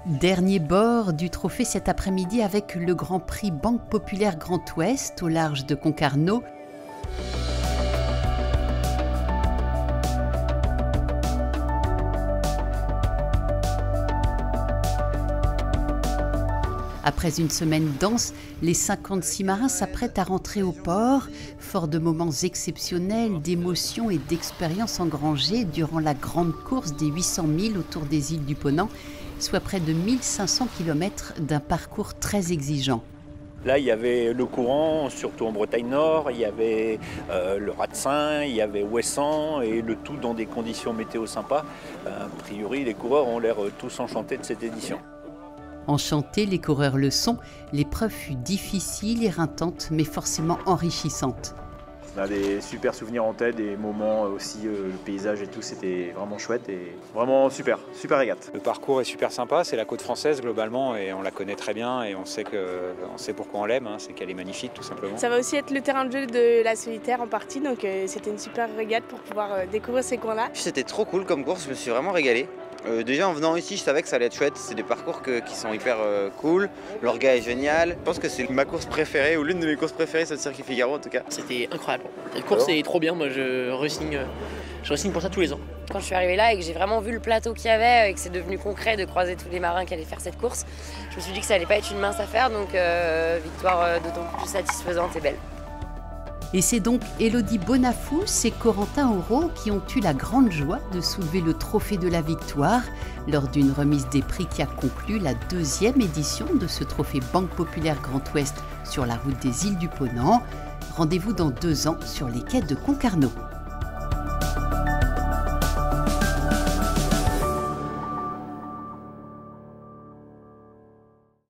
Dernier bord du trophée cet après-midi avec le Grand Prix Banque Populaire Grand Ouest au large de Concarneau. Après une semaine dense, les 56 marins s'apprêtent à rentrer au port, fort de moments exceptionnels, d'émotions et d'expériences engrangées durant la grande course des 800 000 autour des îles du Ponant, soit près de 1500 km d'un parcours très exigeant. Là, il y avait le courant, surtout en Bretagne Nord, il y avait le Ratsin, il y avait Ouessant, et le tout dans des conditions météo sympas. A priori, les coureurs ont l'air tous enchantés de cette édition. Enchantés, les coureurs le sont. L'épreuve fut difficile, éreintante, mais forcément enrichissante. On a des super souvenirs en tête, des moments aussi, le paysage et tout, c'était vraiment chouette et vraiment super régate. Le parcours est super sympa, c'est la côte française globalement et on la connaît très bien et on sait pourquoi on l'aime, hein, c'est qu'elle est magnifique tout simplement. Ça va aussi être le terrain de jeu de la solitaire en partie, donc c'était une super régate pour pouvoir découvrir ces coins-là. C'était trop cool comme course, je me suis vraiment régalé. Déjà en venant ici, je savais que ça allait être chouette, c'est des parcours qui sont hyper cool, l'orga est génial. Je pense que c'est ma course préférée, ou l'une de mes courses préférées sur le circuit Figaro en tout cas. C'était incroyable, cette course est trop bien, moi je re-signe pour ça tous les ans. Quand je suis arrivée là et que j'ai vraiment vu le plateau qu'il y avait et que c'est devenu concret de croiser tous les marins qui allaient faire cette course, je me suis dit que ça allait pas être une mince affaire, donc victoire d'autant plus satisfaisante et belle. Et c'est donc Élodie Bonafous et Corentin Auro qui ont eu la grande joie de soulever le trophée de la victoire lors d'une remise des prix qui a conclu la deuxième édition de ce trophée Banque Populaire Grand Ouest sur la route des îles du Ponant. Rendez-vous dans 2 ans sur les quais de Concarneau.